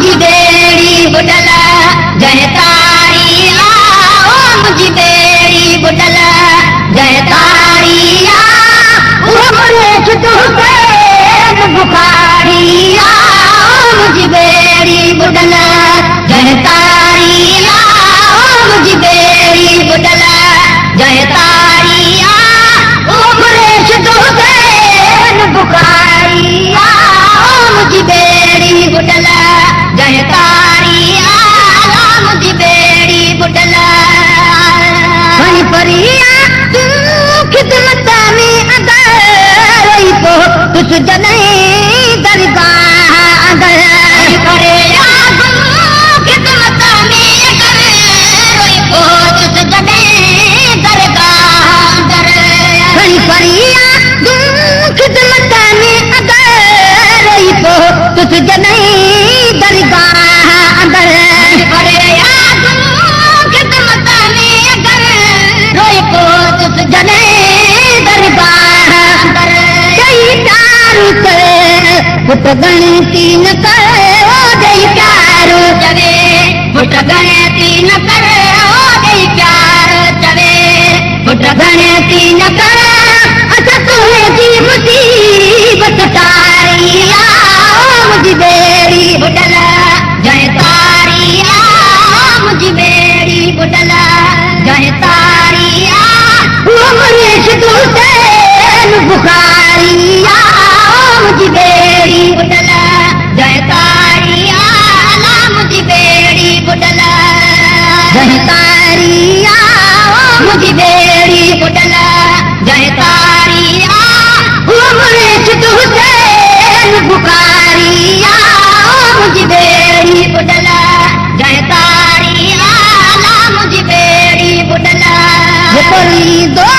मुझी बेड़ी बुडल जय तारिया मुझी बेड़ी बुडल जय तारिया बुखारिया मुझी बेड़ी बुडल जय तारिया मुझी बेड़ी बुडल जय तारिया बुखारिया मुझी बेड़ी बुडल जय तारिया मुझी बेड़ी बुडल परिया तू खिदमत में अगर तो तुझ जने दरगाह अगर परिया तू खिदमत में अगर तो तुझ जने दरगाह अगर परिया तू खिदमत में अगर तो तुझ जने दरगाह अगर परिया जने दरबार कई तारू चवे पुट गणती न करे ओ दई प्यार चवे पुट गणती न करे ओ दई प्यार चवे पुट गणती न करे अच्छा तुहे जी मुसीबत तारिया मुझी बेड़ी बुडल जय तारिया मुझी बेड़ी बुडल जय तारिया बुखारिया मुझी बेड़ी बुडल जय तारिया मुझी बेड़ी बुडल जय तारिया मुझी बेड़ी बुडल जय तारिया बुखारिया मुझी बेड़ी बुडल जय तारिया मुझी बेड़ी बुडल दो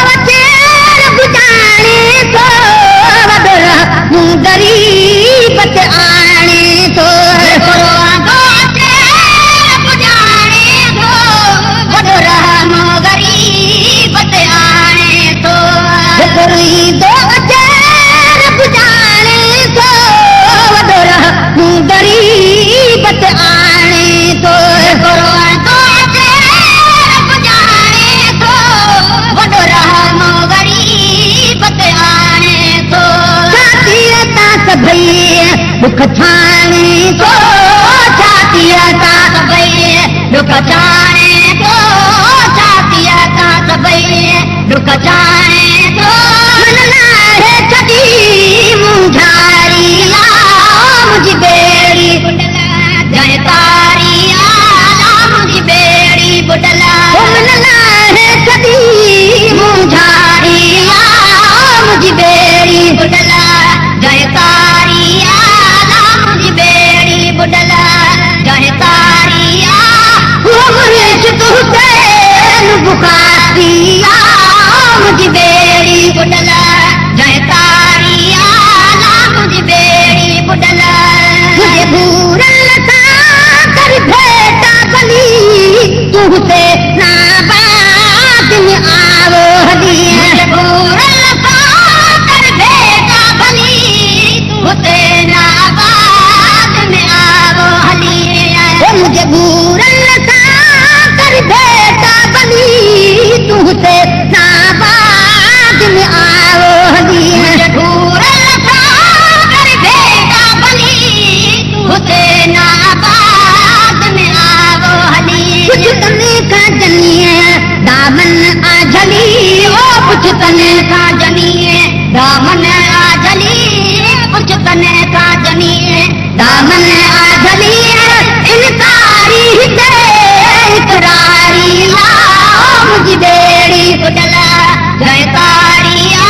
गरीबत आने तो गरीबत आने तो दो बुझाने तो गरीबत आने तो दुख छाने को छातिया का सबई दुख छाने को छातिया का सबई दुख छाने को मनना है छठी मुझारिया मुझी बेड़ी बुडल जय तारिया मुझी बेड़ी बुडल मनना है छठी मुझारिया मुझी बेड़ी बुडल जय तारिया बुडल जय तारिया बुखारिया मुझी बेड़ी बुडल जय तारिया मुझी बेड़ी बुडल मुझे भूरल कर भेटा बली तुझसे ना बात में आवो हलिए भूरल कर भेटा बली तुझसे ना मुझे भूरल कर बेटा बली तुझसे नाबाद में आओ हली मुझे भूरल कर बेटा बली तुझसे नाबाद में आओ हली कुछ तने का जनिए दामन आ जली ओ कुछ तने का जनिए दामन आ जली कुछ तने का जनिए दामन आ जली मुझी बेड़ी बुडल जय तारिया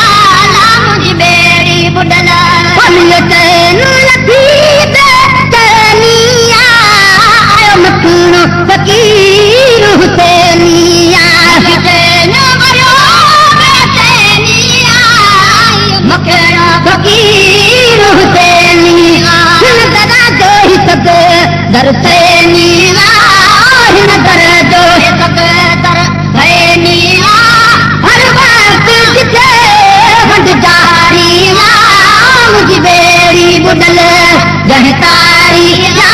मुझी बेड़ी बुडल मखणो फकीर हुसैनिया मखणो फकीर हुसैनिया दरा जो ही सब दर सैनिया दर जो है सब दर सैनिया हर वक्त जिसे वंड जारी मुझी बेड़ी बुडल जय तारिया